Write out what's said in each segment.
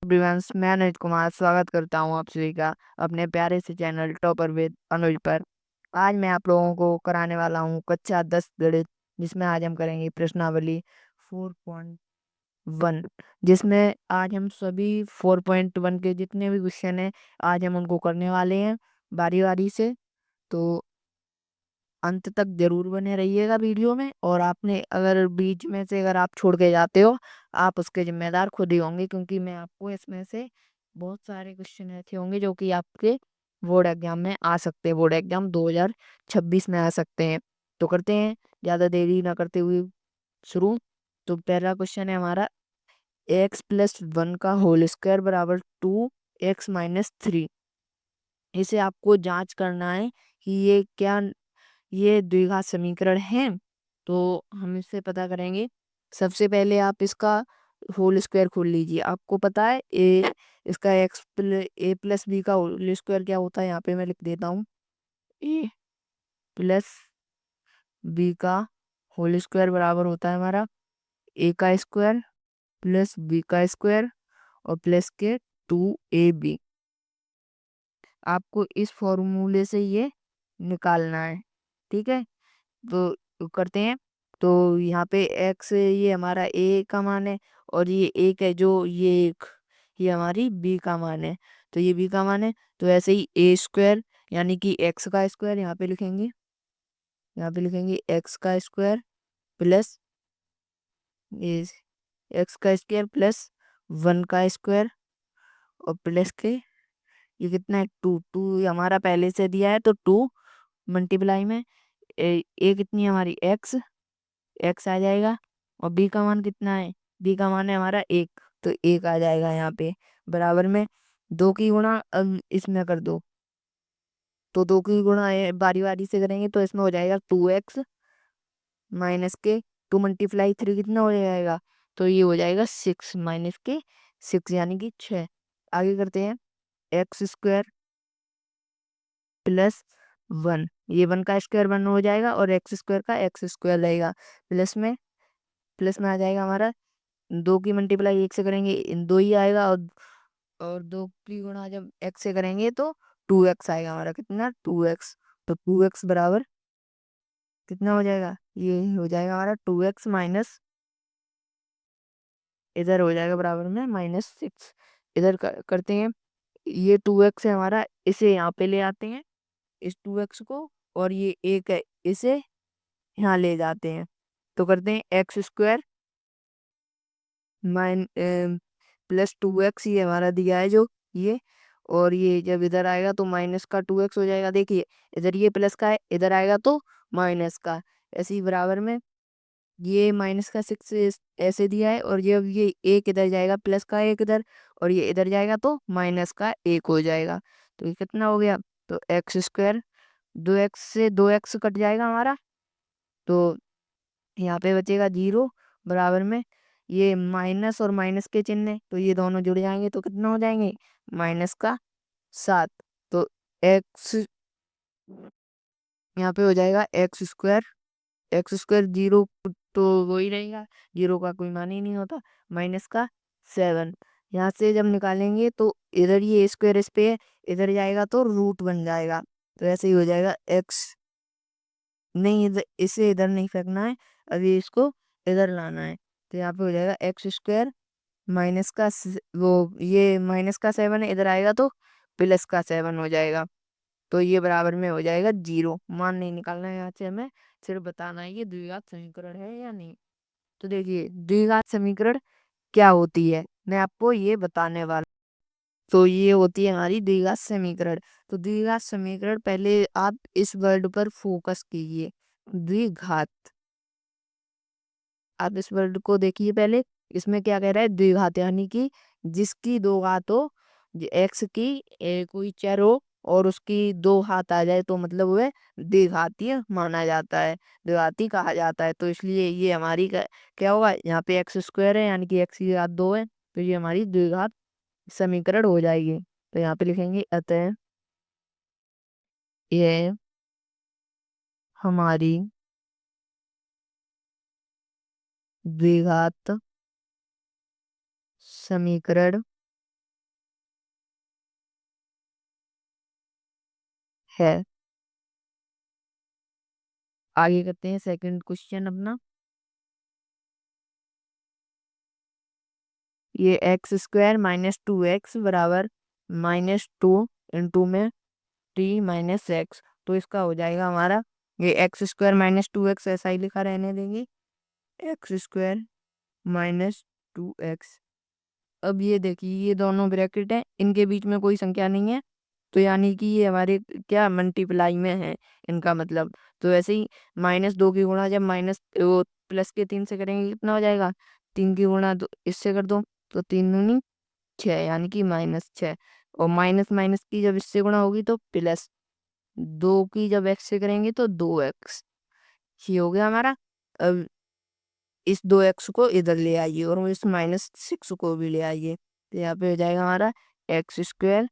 Everyone, मैं अनुज कुमार स्वागत करता हूं आप सभी का अपने प्यारे से चैनल टॉपर विद अनुज पर। आज मैं आप लोगों को कराने वाला हूं कक्षा 10 गणित, जिसमें आज हम करेंगे प्रश्नावली 4.1, जिसमें आज हम सभी 4.1 के जितने भी क्वेश्चन हैं आज हम उनको करने वाले हैं बारी बारी से। तो अंत तक जरूर बने रहिएगा वीडियो में। और आपने अगर बीच में से अगर आप छोड़ के जाते हो, आप उसके जिम्मेदार खुद ही होंगे, क्योंकि मैं आपको इसमें से बहुत सारे क्वेश्चन ऐसे होंगे जो कि आपके बोर्ड एग्जाम में आ सकते हैं, बोर्ड एग्जाम 2026 में आ सकते हैं। तो करते हैं ज़्यादा देरी ना करते हुए शुरू। तो पहला क्वेश्चन है हमारा, x+1 का होल स्क्वायर बराबर 2x-3। इसे आपको जांच करना है कि ये द्विघात समीकरण है। तो हम इससे पता करेंगे। सबसे पहले आप इसका होल स्क्वायर खोल लीजिए। आपको पता है इसका a+b का होल स्क्वायर क्या होता है, यहाँ पे मैं लिख देता हूँ। a+b का होल स्क्वायर बराबर होता है हमारा a का स्क्वायर प्लस b का स्क्वायर और प्लस के 2ab। आपको इस फॉर्मूले से ये निकालना है, ठीक है। तो करते हैं। तो यहाँ पे x ये हमारा a का मान है, और ये एक है जो ये हमारी b का मान है। तो ये b का मान है, तो ऐसे ही a स्क्वायर यानी कि x का स्क्वायर यहाँ पे लिखेंगे x का स्क्वायर प्लस x का स्क्वायर प्लस 1 का स्क्वायर और प्लस के ये कितना है 2 हमारा पहले से दिया है, तो 2 मल्टीप्लाई में ए कितनी है हमारी एक्स आ जाएगा। और बी का मान कितना है, बी का मान है हमारा 1, तो 1 आ जाएगा यहाँ पे बराबर में 2 की गुणा। अब इसमें कर दो, तो 2 की गुणा बारी बारी से करेंगे, तो इसमें हो जाएगा 2x माइनस के 2 × 3 कितना हो जाएगा, तो ये हो जाएगा 6 माइनस के 6 यानी कि 6। आगे करते हैं, एक्स स्क्वायर प्लस 1, ये 1 का स्क्वायर 1 हो जाएगा और एक्स स्क्वायर का एक्स स्क्वायर रहेगा। प्लस में आ जाएगा हमारा 2 की मल्टीप्लाई 1 से करेंगे 2 ही आएगा, और 2 की गुणा जब x से करेंगे तो 2x आएगा हमारा, कितना 2x। तो 2x बराबर कितना हो जाएगा, ये हो जाएगा हमारा 2x माइनस, इधर हो जाएगा बराबर में -6। इधर करते हैं, ये 2x है हमारा, इसे यहाँ पे ले आते हैं इस 2x को, और ये एक है इसे यहाँ ले जाते हैं। तो करते हैं x square mine plus 2x, ये हमारा दिया है जो ये, और ये जब इधर आएगा तो माइनस का 2x हो जाएगा। देखिए इधर ये प्लस का है, इधर आएगा तो माइनस का, ऐसे ही बराबर में ये -6 ऐसे दिया है, और जब ये एक इधर जाएगा प्लस का एक इधर, और ये इधर जाएगा तो माइनस का 1 हो जाएगा। तो ये कितना हो गया, तो एक्स स्क्वायर 2x से 2x कट जाएगा हमारा, तो यहाँ पे बचेगा 0 बराबर में ये माइनस और माइनस के चिन्ह है, तो ये दोनों जुड़ जाएंगे तो कितना हो जाएंगे -7। तो एक्स यहाँ पे हो जाएगा एक्स स्क्वायर 0, तो वही रहेगा, 0 का कोई मान ही नहीं होता, -7। यहाँ से जब निकालेंगे तो इधर ये स्क्वायर इस पे है, इधर जाएगा तो रूट बन जाएगा, तो ऐसे ही हो जाएगा एक्स। नहीं, इसे इधर नहीं फेंकना है, अभी इसको इधर लाना है। तो यहाँ पे हो जाएगा एक्स स्क्वायर माइनस का वो ये -7 है, इधर आएगा तो +7 हो जाएगा। तो ये बराबर में हो जाएगा 0। मान नहीं निकालना है यहाँ से, हमें सिर्फ बताना है ये द्विघात समीकरण है या नहीं। तो देखिए द्विघात समीकरण क्या होती है, मैं आपको ये बताने वाला। तो ये होती है हमारी द्विघात समीकरण। तो द्विघात समीकरण, पहले आप इस वर्ड पर फोकस कीजिए, द्विघात। आप इस वर्ड को देखिए पहले, इसमें क्या कह रहा है, द्विघात यानी कि जिसकी दो घात हो, एक्स की कोई चर हो और उसकी दो घात आ जाए तो मतलब वह द्विघातीय माना जाता है, द्विघाती कहा जाता है। तो इसलिए ये हमारी क्या होगा, यहाँ पे एक्स स्क्वायर है यानी कि एक्स की घात 2 है, तो ये हमारी द्विघात समीकरण हो जाएगी। तो यहाँ पे लिखेंगे अतः यह हमारी द्विघात समीकरण है। आगे करते हैं सेकंड क्वेश्चन अपना। ये x square minus two x बराबर -2 इंटू में टी माइनस एक्स। तो इसका हो जाएगा हमारा ये एक्स स्क्वायर -2x ऐसा ही लिखा रहने देंगे, एक्स स्क्वायर -2x। अब ये देखिए ये दोनों ब्रैकेट है, इनके बीच में कोई संख्या नहीं है, तो यानी कि ये हमारे क्या मल्टीप्लाई में है इनका मतलब। तो ऐसे ही -2 की गुणा जब माइनस वो प्लस के 3 से करेंगे कितना हो जाएगा, 3 की गुणा इससे कर दो तो 3 दूनी 6 यानी कि -6। और माइनस माइनस की जब इससे गुणा होगी तो प्लस, 2 की जब एक्स से करेंगे तो 2x। ये हो गया हमारा। अब इस 2x को इधर ले आइए और इस -6 को भी ले आइए, तो यहाँ पे हो जाएगा हमारा एक्स स्क्वायर,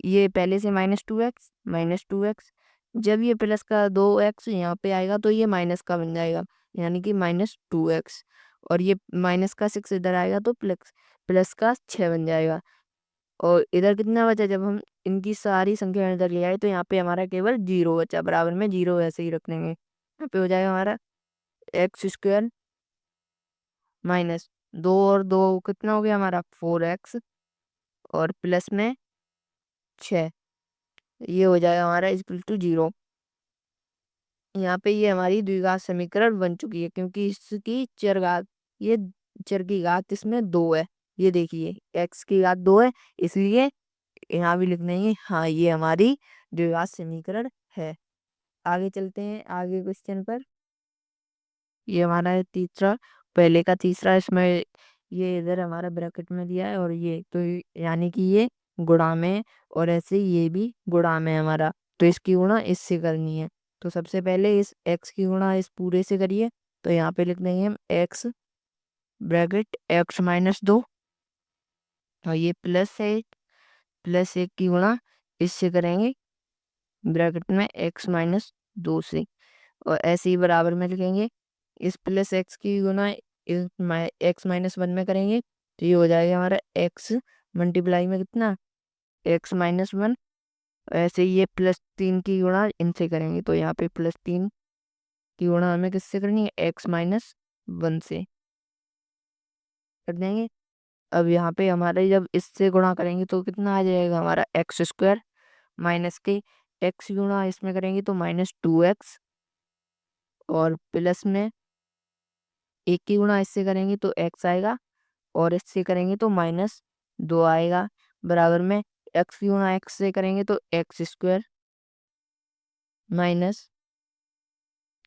ये पहले से -2x जब ये प्लस का 2x यहाँ पे आएगा तो ये माइनस का बन जाएगा, यानी कि -2x। और ये माइनस का 6 इधर आएगा तो प्लस प्लस का 6 बन जाएगा। और इधर कितना बचा, जब हम इनकी सारी संख्या इधर ले आए तो यहाँ पे हमारा केवल 0 बचा, बराबर में 0 ऐसे ही रख देंगे। यहाँ पे हो जाएगा हमारा एक्स स्क्वायर माइनस 2 और 2 कितना हो गया हमारा 4x और प्लस में 6, ये हो जाएगा हमारा इक्वल टू 0। यहाँ पे ये हमारी द्विघात समीकरण बन चुकी है, क्योंकि इसकी चरघात, ये चर की घात इसमें 2 है। ये देखिए x की घात 2 है, इसलिए यहाँ भी लिख देंगे हाँ ये हमारी द्विघात समीकरण है। आगे चलते हैं आगे क्वेश्चन पर। ये हमारा है तीसरा, पहले का तीसरा, इसमें ये इधर हमारा ब्रैकेट में दिया है और ये तो यानी कि ये गुणा में है, और ऐसे ये भी गुणा में है हमारा, तो इसकी गुणा इससे करनी है। तो सबसे पहले इस x की गुणा इस पूरे से करिए, तो यहाँ पे लिख देंगे हम x ब्रैकेट x-2, और ये प्लस है, प्लस 1 की गुणा इससे करेंगे ब्रैकेट में x-2 से, और ऐसे ही बराबर में लिखेंगे इस प्लस एक्स की गुना इस x-1 में करेंगे, तो ये हो जाएगा हमारा x मल्टीप्लाई में कितना x-1। ऐसे ही ये +3 की गुणा इनसे करेंगे, तो यहाँ पे +3 की गुणा हमें किससे करनी है x-1 से कर देंगे। अब यहाँ पे हमारे जब इससे गुणा करेंगे तो कितना आ जाएगा हमारा एक्स स्क्वायर माइनस के x गुणा इसमें करेंगे तो -2x, और प्लस में 1 की गुणा इससे करेंगे तो x आएगा, और इससे करेंगे तो -2 आएगा, बराबर में x की गुणा x से करेंगे तो एक्स स्क्वायर माइनस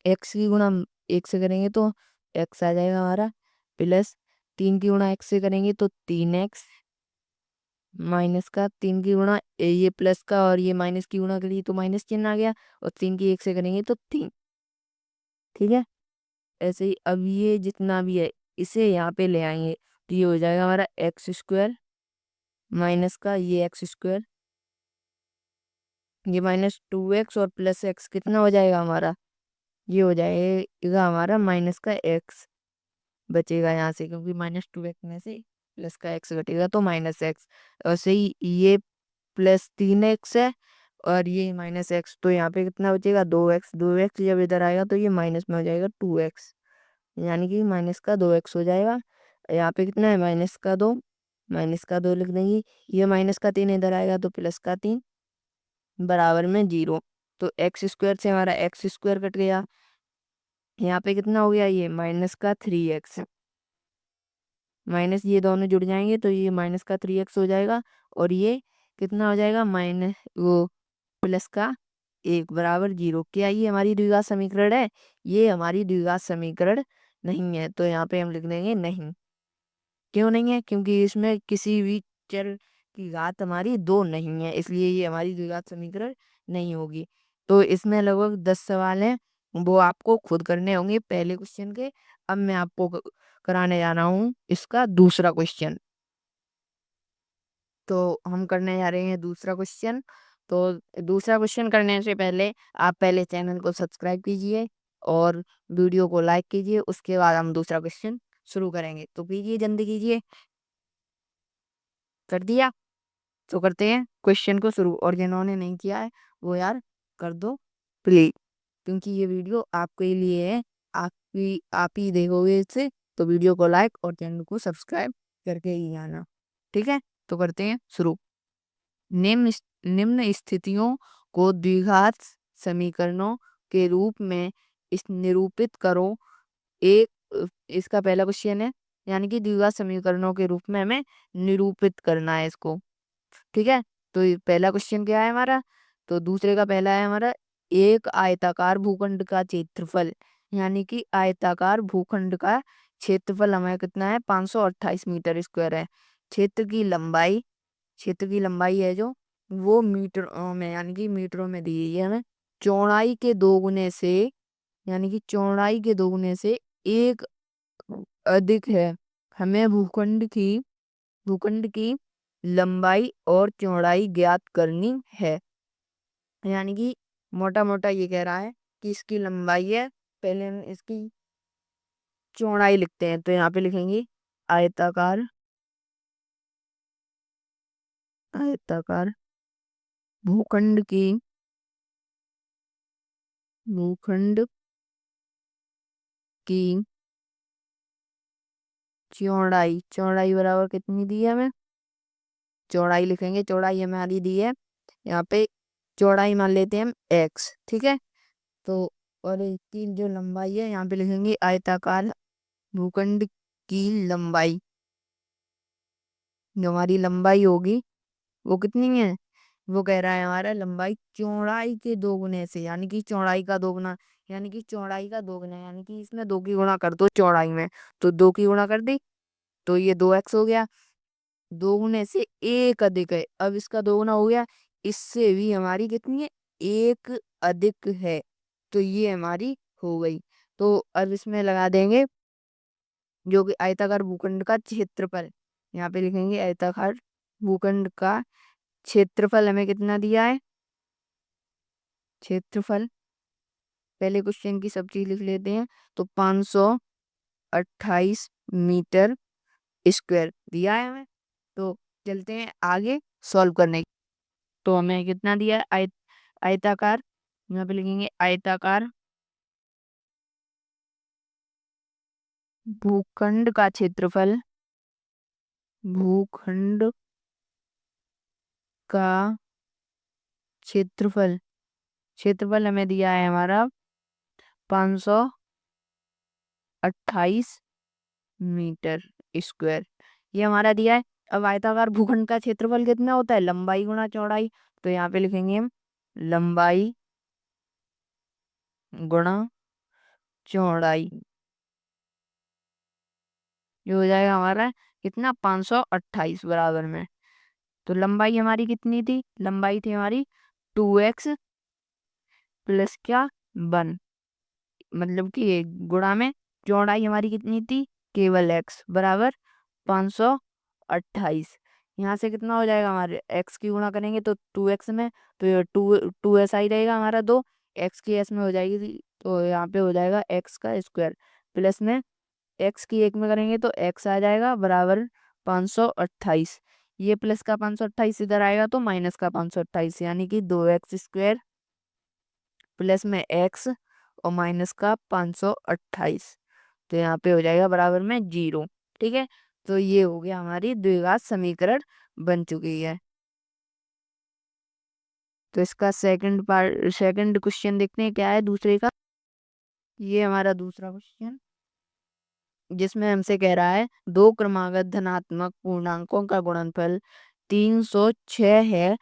x की गुणा 1 से करेंगे तो x आ जाएगा हमारा, प्लस 3 की गुणा x से करेंगे तो 3x माइनस का 3 की गुणा ये प्लस का और ये माइनस की गुणा करिए तो माइनस चिन्ह आ गया, और 3 की 1 से करेंगे तो 3। ठीक है, ऐसे ही अब ये जितना भी है इसे यहाँ पे ले आएंगे, तो ये हो जाएगा हमारा एक्स स्क्वायर माइनस का ये एक्स स्क्वायर, ये -2x और प्लस x कितना हो जाएगा हमारा, ये हो जाएगा हमारा माइनस का x बचेगा यहाँ से, क्योंकि -2x में से प्लस का x घटेगा तो -x। और सही ये +3x है और ये -x, तो यहाँ पे कितना बचेगा 2x जब इधर आएगा तो ये माइनस में हो जाएगा 2x, यानी कि माइनस का 2x हो जाएगा। यहाँ पे कितना है -2 लिख देंगे, ये -3 इधर आएगा तो +3 बराबर में 0। तो एक्स स्क्वायर से हमारा एक्स स्क्वायर कट गया, यहाँ पे कितना हो गया ये -3x, माइनस ये दोनों जुड़ जाएंगे तो ये -3x हो जाएगा, और ये कितना हो जाएगा माइनस वो प्लस का 1 बराबर 0। क्या ये हमारी द्विघात समीकरण है, ये हमारी द्विघात समीकरण नहीं है, तो यहाँ पे हम लिख देंगे नहीं। क्यों नहीं है, क्योंकि इसमें किसी भी चर की घात हमारी 2 नहीं है, इसलिए ये हमारी द्विघात समीकरण नहीं होगी। तो इसमें लगभग 10 सवाल हैं, वो आपको खुद करने होंगे पहले क्वेश्चन के। अब मैं आपको कराने जा रहा हूँ इसका दूसरा क्वेश्चन। तो हम करने जा रहे हैं दूसरा क्वेश्चन। तो दूसरा क्वेश्चन करने से पहले आप पहले चैनल को सब्सक्राइब कीजिए और वीडियो को लाइक कीजिए, उसके बाद हम दूसरा क्वेश्चन शुरू करेंगे। तो कीजिए, जल्दी कीजिए। कर दिया? तो करते हैं क्वेश्चन को शुरू, और जिन्होंने नहीं किया है वो यार कर दो प्ले, क्योंकि ये वीडियो आपके लिए है। आप ही देखोगे इसे, तो वीडियो को लाइक और चैनल को सब्सक्राइब करके ही आना। ठीक है, तो करते हैं शुरू। निम्न निम्न स्थितियों को द्विघात समीकरणों के रूप में निरूपित करो। एक इसका पहला क्वेश्चन है, यानी कि द्विघात समीकरणों के रूप में हमें निरूपित करना है इसको। ठीक है, तो ये पहला क्वेश्चन क्या है हमारा, तो दूसरे का पहला है हमारा, एक आयताकार भूखंड का क्षेत्रफल, यानी कि आयताकार भूखंड का क्षेत्रफल हमें कितना है, 528 मीटर स्क्वायर है। क्षेत्र की लंबाई, क्षेत्र की लंबाई है जो, वो मीटरों में, यानी कि मीटरों में दी गई है हमें। चौड़ाई के दोगुने से, यानी कि चौड़ाई के दोगुने से एक अधिक है। हमें भूखंड की लंबाई और चौड़ाई ज्ञात करनी है। यानी कि मोटा मोटा ये कह रहा है कि इसकी लंबाई है, पहले हम इसकी चौड़ाई लिखते हैं, तो यहाँ पे लिखेंगे आयताकार, आयताकार भूखंड की, भूखंड की चौड़ाई, चौड़ाई बराबर कितनी दी है हमें, चौड़ाई लिखेंगे, चौड़ाई हमारी दी है यहाँ पे, चौड़ाई मान लेते हैं हम x। ठीक है, तो और इसकी जो लंबाई है यहाँ पे लिखेंगे आयताकार भूखंड की लंबाई, जो हमारी लंबाई होगी वो कितनी है, वो कह रहा है हमारा लंबाई चौड़ाई के दोगुने से, यानी कि चौड़ाई का दोगुना, यानी कि चौड़ाई का दोगुना, यानी कि इसमें दो की गुणा कर दो चौड़ाई में, तो दो की गुणा कर दी, तो ये 2x हो गया। दोगुने से एक अधिक है, अब इसका दोगुना हो गया, इससे भी हमारी कितनी है, एक अधिक है, तो ये हमारी हो गई। तो अब इसमें लगा देंगे जो कि आयताकार भूखंड का क्षेत्रफल, यहाँ पे लिखेंगे आयताकार भूखंड का क्षेत्रफल हमें कितना दिया है, क्षेत्रफल, पहले क्वेश्चन की सब चीज लिख लेते हैं, तो 528 मीटर स्क्वायर दिया है हमें। तो चलते हैं आगे सॉल्व करने। तो हमें कितना दिया है, आयताकार, यहाँ पे लिखेंगे आयताकार भूखंड का क्षेत्रफल, भूखंड का क्षेत्रफल, क्षेत्रफल हमें दिया है हमारा 528 मीटर स्क्वायर, ये हमारा दिया है। अब आयताकार भूखंड का क्षेत्रफल कितना होता है, लंबाई गुणा चौड़ाई, तो यहाँ पे लिखेंगे हम लंबाई गुणा चौड़ाई, ये हो जाएगा हमारा कितना, 528 बराबर में। तो लंबाई हमारी कितनी थी, लंबाई थी हमारी 2x प्लस क्या 1, मतलब कि एक गुणा में चौड़ाई हमारी कितनी थी, केवल x बराबर 528। यहाँ से कितना हो जाएगा, हमारे x की गुणा करेंगे तो 2x में, तो ये 2s आई रहेगा हमारा, दो x की s में हो जाएगी, तो यहाँ पे हो जाएगा x का स्क्वायर, प्लस में x की एक में करेंगे तो x आ जाएगा बराबर 528। ये प्लस का 528 इधर आएगा तो माइनस का 528, यानी कि 2x स्क्वायर प्लस में x और माइनस का 528, तो यहाँ पे हो जाएगा बराबर में 0। ठीक है, तो ये हो गया, हमारी द्विघात समीकरण बन चुकी है। तो इसका सेकंड क्वेश्चन देखते हैं क्या है दूसरे का। ये हमारा दूसरा क्वेश्चन, जिसमें हमसे कह रहा है दो क्रमागत धनात्मक पूर्णांकों का गुणनफल 306 है,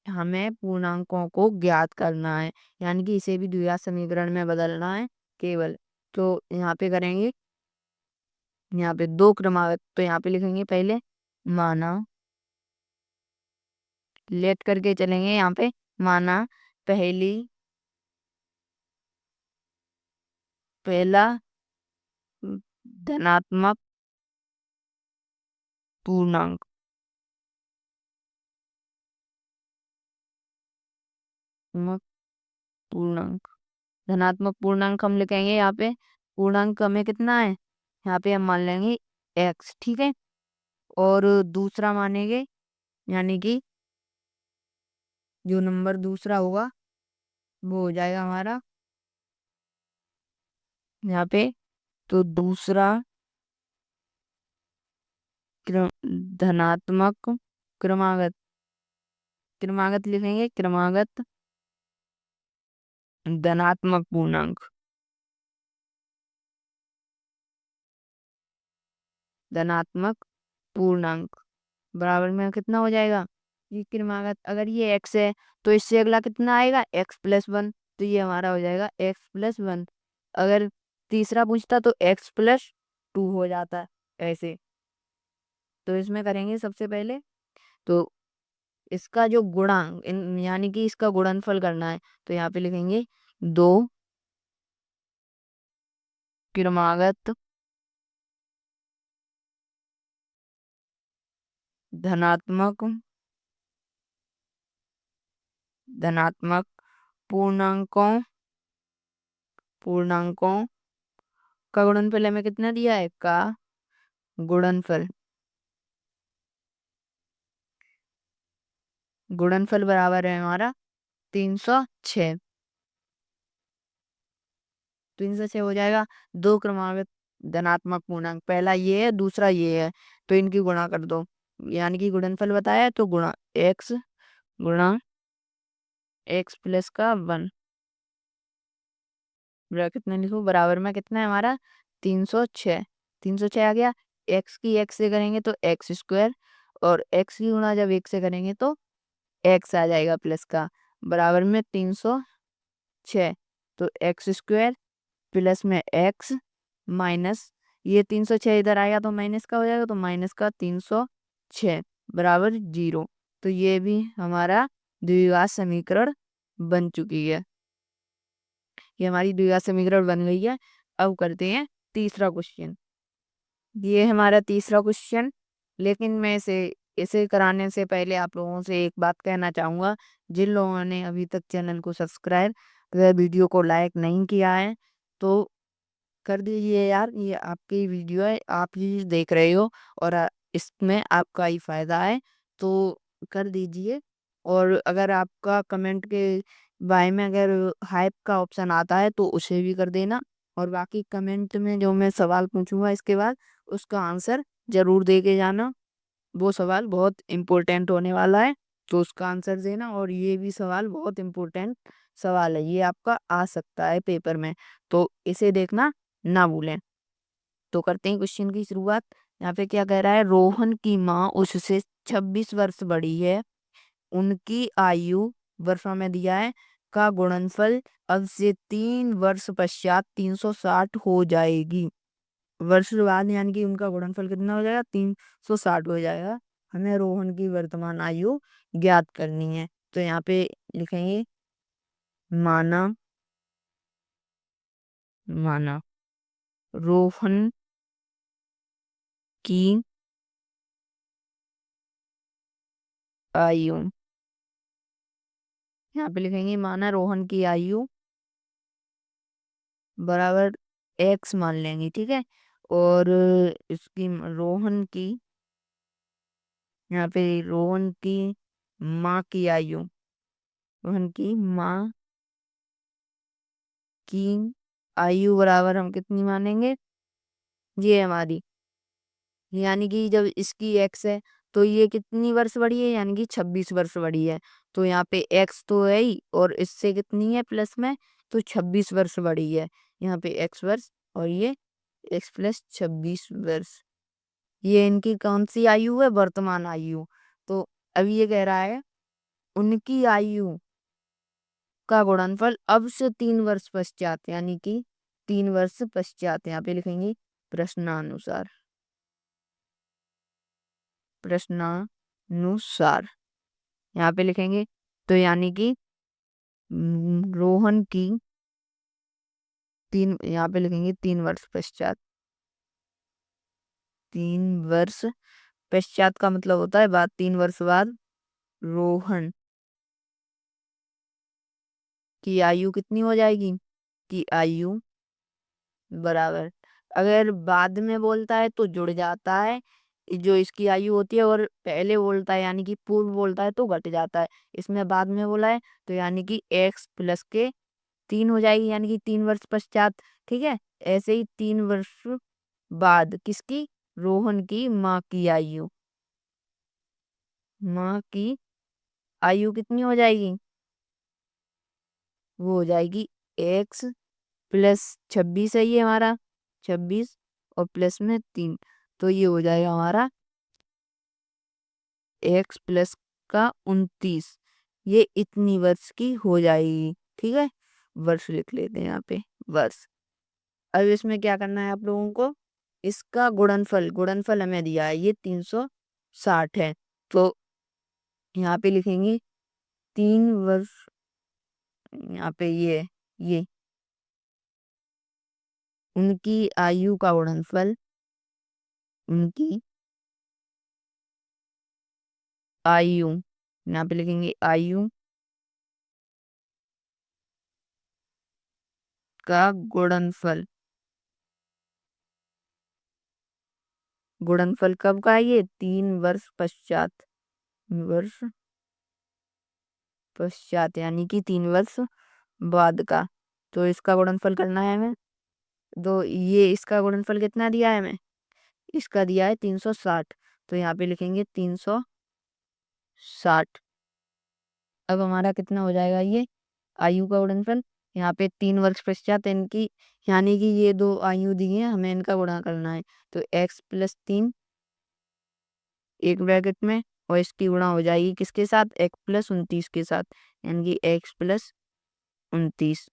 हमें पूर्णांकों को ज्ञात करना है, यानी कि इसे भी द्विघात समीकरण में बदलना है केवल। तो यहाँ पे करेंगे, यहाँ पे दो क्रमागत, तो यहाँ पे लिखेंगे पहले माना, लेट करके चलेंगे यहाँ पे, माना पहली पहला धनात्मक पूर्णांक, धनात्मक पूर्णांक, धनात्मक पूर्णांक हम लिखेंगे यहाँ पे, पूर्णांक हमें कितना है, यहाँ पे हम मान लेंगे x। ठीक है, और दूसरा मानेंगे, यानी कि जो नंबर दूसरा होगा वो हो जाएगा हमारा यहाँ पे। तो दूसरा क्रम धनात्मक क्रमागत, क्रमागत लिखेंगे, क्रमागत धनात्मक पूर्णांक, धनात्मक पूर्णांक बराबर में कितना हो जाएगा। ये क्रमागत अगर ये x है तो इससे अगला कितना आएगा, x+1। तो ये हमारा हो जाएगा x+1। अगर तीसरा पूछता तो x+2 हो जाता ऐसे। तो इसमें करेंगे सबसे पहले, तो इसका जो गुणांक यानी कि इसका गुणनफल करना है। तो यहाँ पे लिखेंगे दो क्रमागत धनात्मक धनात्मक पूर्णांकों पूर्णांकों का गुणनफल हमें कितना दिया है, का गुणनफल, गुणनफल बराबर है हमारा 306। 306 हो जाएगा। दो क्रमागत धनात्मक पूर्णांक, पहला ये है दूसरा ये है, तो इनकी गुणा कर दो। यानी कि गुणनफल बताया है तो गुणा x गुणा x+1 ब्रैकेट में लिखो, बराबर में कितना है हमारा 306। 306 आ गया। x की x से करेंगे तो x², और x की गुणा जब 1 से करेंगे तो x आ जाएगा प्लस का, बराबर में 306। तो x² प्लस में x माइनस ये 306 इधर आएगा तो माइनस का हो जाएगा, तो माइनस का 306 बराबर 0। तो ये भी हमारा द्विघात समीकरण बन चुकी है। ये हमारी द्विघात समीकरण बन गई है। अब करते हैं तीसरा क्वेश्चन। ये हमारा तीसरा क्वेश्चन, लेकिन मैं इसे कराने से पहले आप लोगों से एक बात कहना चाहूंगा। जिन लोगों ने अभी तक चैनल को सब्सक्राइब व वीडियो को लाइक नहीं किया है तो कर दीजिए यार, ये आपकी वीडियो है, आप ही देख रहे हो, और इसमें आपका ही फायदा है, तो कर दीजिए। और अगर आपका कमेंट के बाय में अगर हाइप का ऑप्शन आता है तो उसे भी कर देना। और बाकी कमेंट में जो मैं सवाल पूछूंगा इसके बाद उसका आंसर जरूर दे के जाना। वो सवाल बहुत इम्पोर्टेंट होने वाला है, तो उसका आंसर देना। और ये भी सवाल बहुत इम्पोर्टेंट सवाल है, ये आपका आ सकता है पेपर में, तो इसे देखना ना भूलें। तो करते हैं क्वेश्चन की शुरुआत। यहाँ पे क्या कह रहा है, रोहन की माँ उससे 26 वर्ष बड़ी है, उनकी आयु वर्षों में दिया है, का गुणनफल अब से 3 वर्ष पश्चात 360 हो जाएगी। वर्ष बाद यानी कि उनका गुणनफल कितना हो जाएगा, 360 हो जाएगा। हमें रोहन की वर्तमान आयु ज्ञात करनी है। तो यहाँ पे लिखेंगे माना माना रोहन की आयु, यहाँ पे लिखेंगे माना रोहन की आयु बराबर x मान लेंगे, ठीक है। और इसकी रोहन की, यहाँ पे रोहन की माँ की आयु, रोहन की माँ की आयु बराबर हम कितनी मानेंगे, ये हमारी, यानी कि जब इसकी x है तो ये कितनी वर्ष बड़ी है, यानी कि 26 वर्ष बड़ी है। तो यहाँ पे x तो है ही, और इससे कितनी है प्लस में, तो 26 वर्ष बड़ी है। यहाँ पे x वर्ष और ये x+26 वर्ष, ये इनकी कौन सी आयु है, वर्तमान आयु। तो अभी ये कह रहा है उनकी आयु का गुणनफल अब से 3 वर्ष पश्चात, यानी कि 3 वर्ष पश्चात। यहाँ पे लिखेंगे प्रश्नानुसार, प्रश्नानुसार यहाँ पे लिखेंगे। तो यानी कि रोहन की यहाँ पे लिखेंगे 3 वर्ष पश्चात। 3 वर्ष पश्चात का मतलब होता है बाद, 3 वर्ष बाद रोहन की आयु कितनी हो जाएगी, की आयु बराबर, अगर बाद में बोलता है तो जुड़ जाता है जो इसकी आयु होती है, और पहले बोलता है यानी कि पूर्व बोलता है तो घट जाता है। इसमें बाद में बोला है तो यानी कि x प्लस के 3 हो जाएगी, यानी कि 3 वर्ष पश्चात। ठीक है, ऐसे ही 3 वर्ष बाद किसकी, रोहन की माँ की आयु, माँ की आयु कितनी हो जाएगी, वो हो जाएगी एक्स प्लस 26 है ये हमारा, 26 और प्लस में 3, तो ये हो जाएगा हमारा एक्स प्लस का 29। ये इतनी वर्ष की हो जाएगी। ठीक है, वर्ष लिख लेते हैं यहाँ पे, वर्ष। अब इसमें क्या करना है आप लोगों को, इसका गुणनफल, गुणनफल हमें दिया है ये 360 है, तो यहाँ पे लिखेंगे 3 वर्ष, यहाँ पे ये उनकी आयु का गुणनफल, उनकी आयु, यहाँ पे लिखेंगे आयु का गुणनफल, गुणनफल कब का है ये, 3 वर्ष पश्चात, वर्ष पश्चात यानी कि 3 वर्ष बाद का। तो इसका गुणनफल करना है हमें, तो ये इसका गुणनफल कितना दिया है हमें, इसका दिया है 360, तो यहाँ पे लिखेंगे 360। अब हमारा कितना हो जाएगा ये आयु का गुणनफल, यहाँ पे 3 वर्ष पश्चात इनकी, यानी कि ये दो आयु दी है, हमें इनका गुणा करना है, तो x+3 एक ब्रैकेट में, और इसकी गुणा हो जाएगी किसके साथ, x+29 के साथ, यानी कि x+29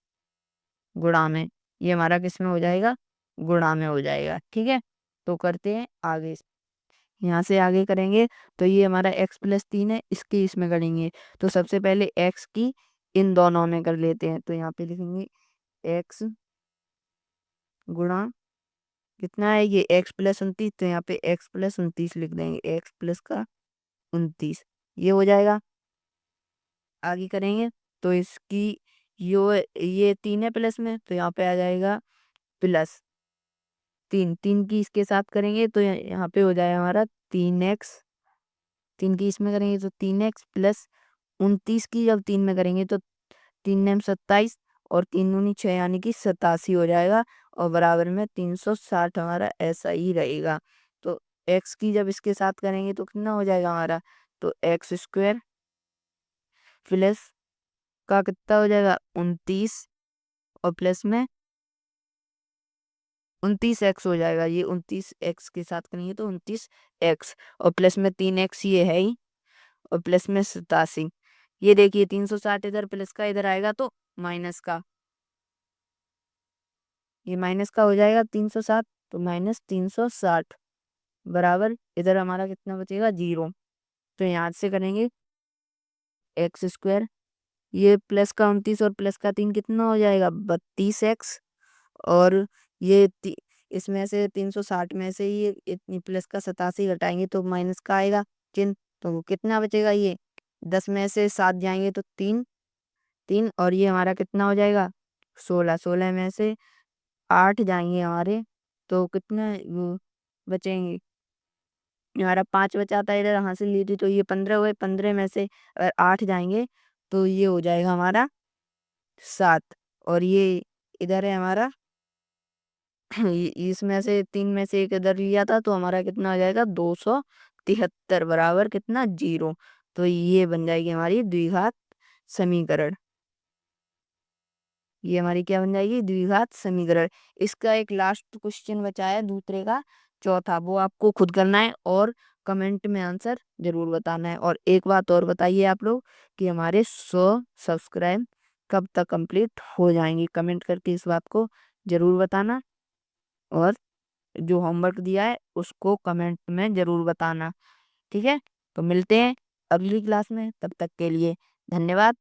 गुणा में, ये हमारा किस में हो जाएगा, गुणा में हो जाएगा। ठीक है, तो करते हैं आगे, यहाँ से आगे करेंगे, तो ये हमारा x+3 है, इसके इसमें करेंगे, तो सबसे पहले x की इन दोनों में कर लेते हैं, तो यहाँ पे लिखेंगे x गुणा कितना है ये x+29, तो यहाँ पे x+29 लिख देंगे, x प्लस का 29, ये हो जाएगा। आगे करेंगे तो इसकी यो ये 3 है प्लस में, तो यहाँ पे आ जाएगा प्लस 3, 3 की इसके साथ करेंगे तो यहाँ पे हो जाएगा हमारा 3x, 3 की इसमें करेंगे तो 3x प्लस 29 की जब 3 में करेंगे तो 3 9 27 और 3 9 6 यानी कि 87 हो जाएगा, और बराबर में 360 हमारा ऐसा ही रहेगा। तो x की जब इसके साथ करेंगे तो कितना हो जाएगा हमारा, तो x² प्लस का कितना हो जाएगा 29, और प्लस में 29x हो जाएगा, ये 29x के साथ करेंगे तो 29x, और प्लस में 3x ये है ही, और प्लस में 87। ये देखिए 360 इधर प्लस का इधर आएगा तो माइनस का, ये माइनस का हो जाएगा 360, तो -360 बराबर इधर हमारा कितना बचेगा 0, तो यहाँ से करेंगे x², ये प्लस का 29 और प्लस का 3 कितना हो जाएगा 32x, और ये इसमें से 360 में से ये इतनी प्लस का 87 घटाएंगे तो माइनस का आएगा चिन्ह, तो कितना बचेगा ये 10 में से 7 जाएंगे तो 3 3, और ये हमारा कितना हो जाएगा 16, 16 में से 8 जाएंगे हमारे, तो कितना वो बचेंगे, हमारा 5 बचा था इधर हासिल ली थी, तो ये 15 हुए, 15 में से अगर 8 जाएंगे तो ये हो जाएगा हमारा 7, और ये इधर है हमारा इसमें से 3 में से एक इधर लिया था तो हमारा कितना हो जाएगा 273 बराबर कितना 0, तो ये बन जाएगी हमारी द्विघात समीकरण, ये हमारी क्या बन जाएगी द्विघात समीकरण। इसका एक लास्ट क्वेश्चन बचा है दूसरे का चौथा, वो आपको खुद करना है और कमेंट में आंसर जरूर बताना है। और एक बात और बताइए आप लोग कि हमारे 100 सब्सक्राइब कब तक कंप्लीट हो जाएंगे, कमेंट करके इस बात को जरूर बताना, और जो होमवर्क दिया है उसको कमेंट में जरूर बताना। ठीक है, तो मिलते हैं अगली क्लास में, तब तक के लिए धन्यवाद।